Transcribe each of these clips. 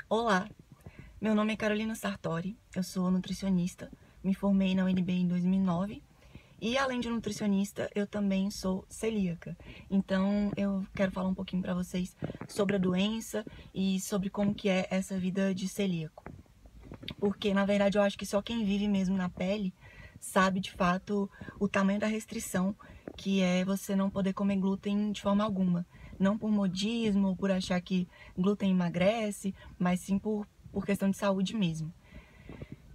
Olá, meu nome é Carolina Sartori, eu sou nutricionista, me formei na UNB em 2009 e além de nutricionista, eu também sou celíaca. Então eu quero falar um pouquinho para vocês sobre a doença e sobre como que é essa vida de celíaco. Porque na verdade eu acho que só quem vive mesmo na pele sabe de fato o tamanho da restrição que é você não poder comer glúten de forma alguma. Não por modismo ou por achar que glúten emagrece, mas sim por questão de saúde mesmo.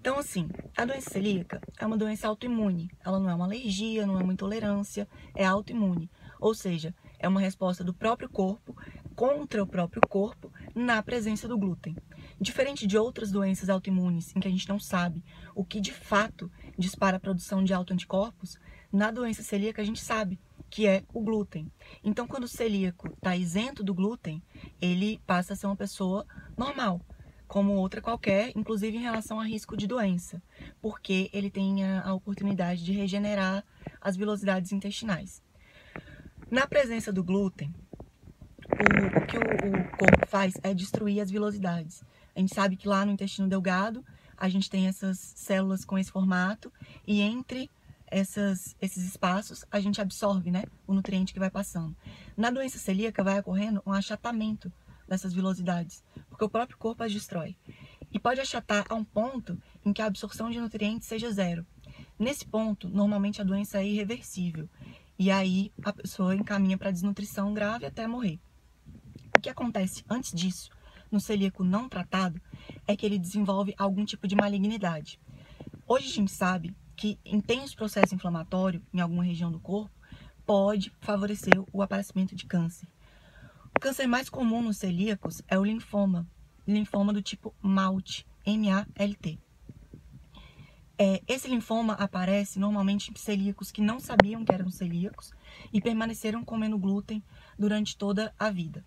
Então, assim, a doença celíaca é uma doença autoimune. Ela não é uma alergia, não é uma intolerância, é autoimune. Ou seja, é uma resposta do próprio corpo contra o próprio corpo na presença do glúten. Diferente de outras doenças autoimunes, em que a gente não sabe o que de fato dispara a produção de autoanticorpos, na doença celíaca a gente sabe que é o glúten. Então, quando o celíaco está isento do glúten, ele passa a ser uma pessoa normal, como outra qualquer, inclusive em relação a risco de doença, porque ele tem a oportunidade de regenerar as vilosidades intestinais. Na presença do glúten, o que o corpo faz é destruir as vilosidades. A gente sabe que lá no intestino delgado a gente tem essas células com esse formato e entre esses espaços a gente absorve, né, o nutriente que vai passando. Na doença celíaca vai ocorrendo um achatamento dessas vilosidades, porque o próprio corpo as destrói. E pode achatar a um ponto em que a absorção de nutrientes seja zero. Nesse ponto, normalmente a doença é irreversível. E aí a pessoa encaminha para desnutrição grave até morrer. O que acontece antes disso, no celíaco não tratado, é que ele desenvolve algum tipo de malignidade. Hoje a gente sabe que intenso processo inflamatório em alguma região do corpo pode favorecer o aparecimento de câncer. O câncer mais comum nos celíacos é o linfoma do tipo MALT, M-A-L-T. Esse linfoma aparece normalmente em celíacos que não sabiam que eram celíacos e permaneceram comendo glúten durante toda a vida.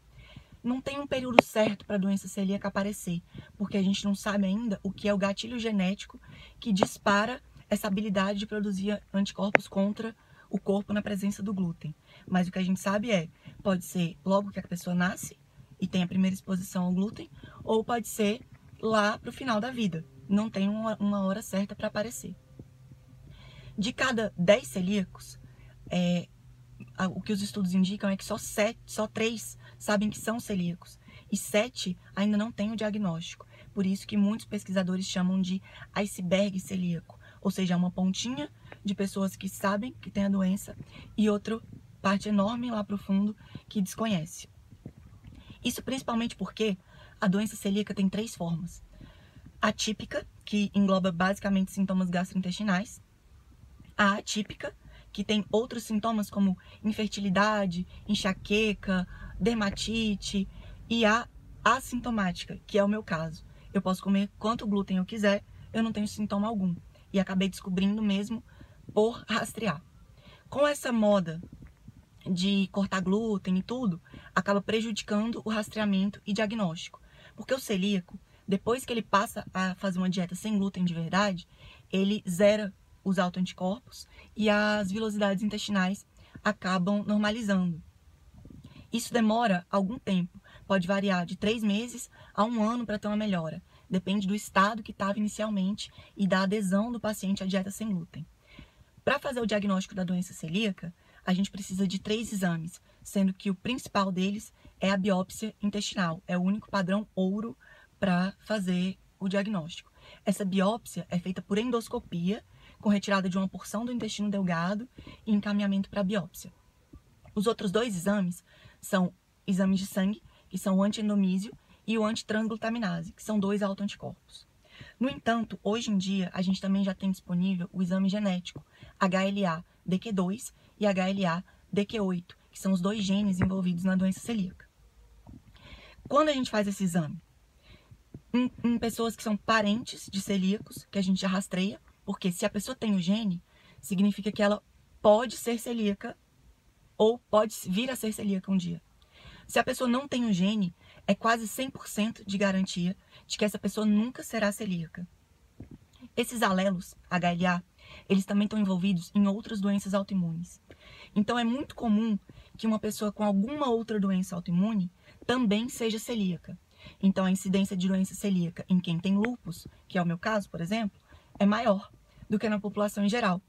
Não tem um período certo para a doença celíaca aparecer, porque a gente não sabe ainda o que é o gatilho genético que dispara essa habilidade de produzir anticorpos contra o corpo na presença do glúten. Mas o que a gente sabe pode ser logo que a pessoa nasce e tem a primeira exposição ao glúten, ou pode ser lá para o final da vida. Não tem uma hora certa para aparecer. De cada 10 celíacos, o que os estudos indicam é que só 3 sabem que são celíacos e 7 ainda não têm o diagnóstico. Por isso que muitos pesquisadores chamam de iceberg celíaco, ou seja, uma pontinha de pessoas que sabem que tem a doença e outra parte enorme lá para o fundo que desconhece. Isso principalmente porque a doença celíaca tem 3 formas. Atípica, que engloba basicamente sintomas gastrointestinais. A atípica, que tem outros sintomas como infertilidade, enxaqueca, dermatite, e a assintomática, que é o meu caso. Eu posso comer quanto glúten eu quiser, eu não tenho sintoma algum. E acabei descobrindo mesmo por rastrear. Com essa moda de cortar glúten e tudo, acaba prejudicando o rastreamento e diagnóstico. Porque o celíaco, depois que ele passa a fazer uma dieta sem glúten de verdade, ele zera os autoanticorpos e as vilosidades intestinais acabam normalizando. Isso demora algum tempo, pode variar de 3 meses a 1 ano para ter uma melhora. Depende do estado que estava inicialmente e da adesão do paciente à dieta sem glúten. Para fazer o diagnóstico da doença celíaca, a gente precisa de 3 exames, sendo que o principal deles é a biópsia intestinal. É o único padrão ouro para fazer o diagnóstico. Essa biópsia é feita por endoscopia, com retirada de uma porção do intestino delgado e encaminhamento para a biópsia. Os outros 2 exames são exames de sangue, que são o antiendomísio e o antitransglutaminase, que são 2 autoanticorpos. No entanto, hoje em dia, a gente também já tem disponível o exame genético HLA-DQ2 e HLA-DQ8, que são os 2 genes envolvidos na doença celíaca. Quando a gente faz esse exame? Em pessoas que são parentes de celíacos, que a gente já rastreia, porque se a pessoa tem o gene, significa que ela pode ser celíaca ou pode vir a ser celíaca um dia. Se a pessoa não tem o gene, é quase 100% de garantia de que essa pessoa nunca será celíaca. Esses alelos, HLA, eles também estão envolvidos em outras doenças autoimunes. Então é muito comum que uma pessoa com alguma outra doença autoimune também seja celíaca. Então, a incidência de doença celíaca em quem tem lúpus, que é o meu caso, por exemplo, é maior do que na população em geral.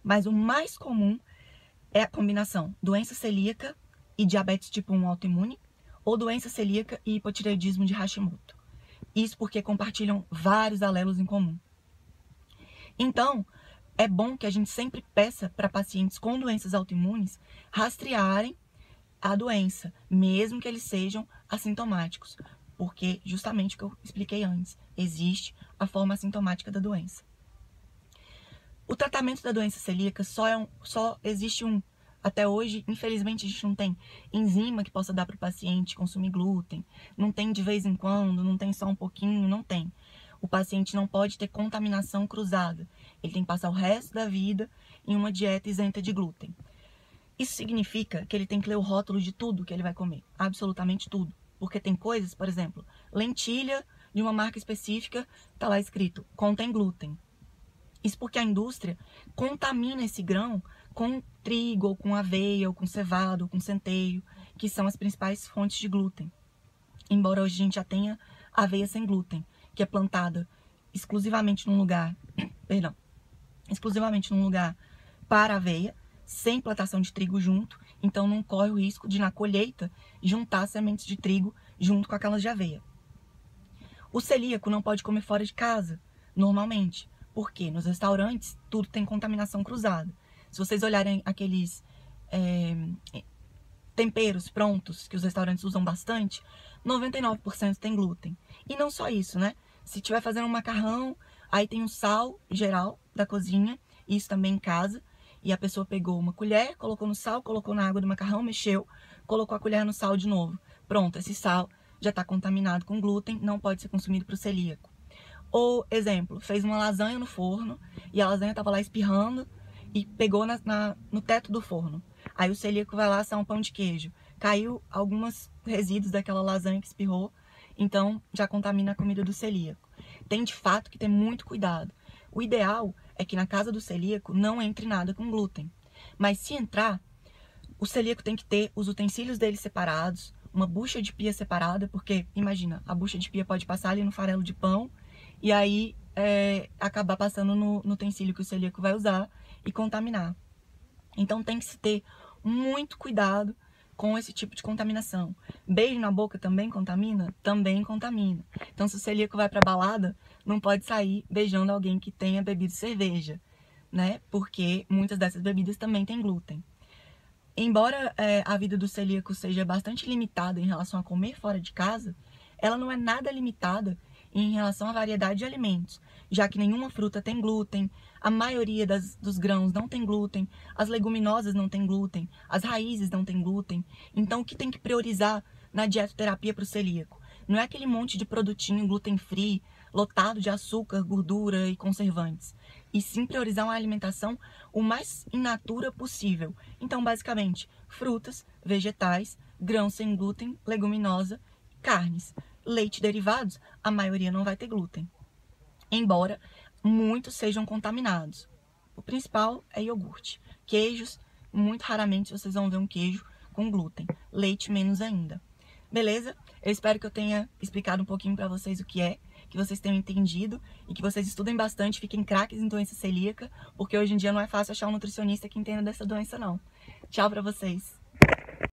Mas o mais comum é a combinação doença celíaca e diabetes tipo 1 autoimune, ou doença celíaca e hipotireoidismo de Hashimoto. Isso porque compartilham vários alelos em comum. Então, é bom que a gente sempre peça para pacientes com doenças autoimunes rastrearem a doença, mesmo que eles sejam assintomáticos, porque justamente o que eu expliquei antes, existe a forma assintomática da doença. O tratamento da doença celíaca só existe um. Até hoje, infelizmente, a gente não tem enzima que possa dar para o paciente consumir glúten, não tem de vez em quando, não tem só um pouquinho, não tem. O paciente não pode ter contaminação cruzada, ele tem que passar o resto da vida em uma dieta isenta de glúten. Isso significa que ele tem que ler o rótulo de tudo que ele vai comer, absolutamente tudo. Porque tem coisas, por exemplo, lentilha de uma marca específica, tá lá escrito, contém glúten. Isso porque a indústria contamina esse grão com trigo, ou com aveia, ou com cevada, ou com centeio, que são as principais fontes de glúten. Embora hoje a gente já tenha aveia sem glúten, que é plantada exclusivamente num lugar, exclusivamente num lugar para aveia, sem plantação de trigo junto, então não corre o risco de, na colheita, juntar sementes de trigo junto com aquelas de aveia. O celíaco não pode comer fora de casa, normalmente, porque nos restaurantes tudo tem contaminação cruzada. Se vocês olharem aqueles temperos prontos que os restaurantes usam bastante, 99% tem glúten. E não só isso, né? Se estiver fazendo um macarrão, aí tem um sal geral da cozinha, isso também em casa, e a pessoa pegou uma colher, colocou no sal, colocou na água do macarrão, mexeu, colocou a colher no sal de novo. Pronto, esse sal já está contaminado com glúten, não pode ser consumido para o celíaco. Ou, exemplo, fez uma lasanha no forno e a lasanha estava lá espirrando e pegou no teto do forno. Aí o celíaco vai lá assar um pão de queijo. Caiu alguns resíduos daquela lasanha que espirrou, então já contamina a comida do celíaco. Tem de fato que ter muito cuidado. O ideal é que na casa do celíaco não entre nada com glúten. Mas se entrar, o celíaco tem que ter os utensílios dele separados, uma bucha de pia separada, porque, imagina, a bucha de pia pode passar ali no farelo de pão e aí acabar passando no utensílio que o celíaco vai usar e contaminar. Então tem que se ter muito cuidado com esse tipo de contaminação. Beijo na boca também contamina? Também contamina. Então, se o celíaco vai pra balada, não pode sair beijando alguém que tenha bebido cerveja, né? Porque muitas dessas bebidas também têm glúten. Embora a vida do celíaco seja bastante limitada em relação a comer fora de casa, ela não é nada limitada em relação à variedade de alimentos, já que nenhuma fruta tem glúten, a maioria dos grãos não tem glúten, as leguminosas não tem glúten, as raízes não tem glúten. Então, o que tem que priorizar na dietoterapia para o celíaco? Não é aquele monte de produtinho gluten-free, lotado de açúcar, gordura e conservantes, e sim priorizar uma alimentação o mais in natura possível. Então, basicamente, frutas, vegetais, grãos sem glúten, leguminosa, carnes. Leite derivados, a maioria não vai ter glúten, embora muitos sejam contaminados. O principal é iogurte. Queijos, muito raramente vocês vão ver um queijo com glúten. Leite, menos ainda. Beleza? Eu espero que eu tenha explicado um pouquinho para vocês o que é, que vocês tenham entendido e que vocês estudem bastante, fiquem craques em doença celíaca, porque hoje em dia não é fácil achar um nutricionista que entenda dessa doença, não. Tchau para vocês!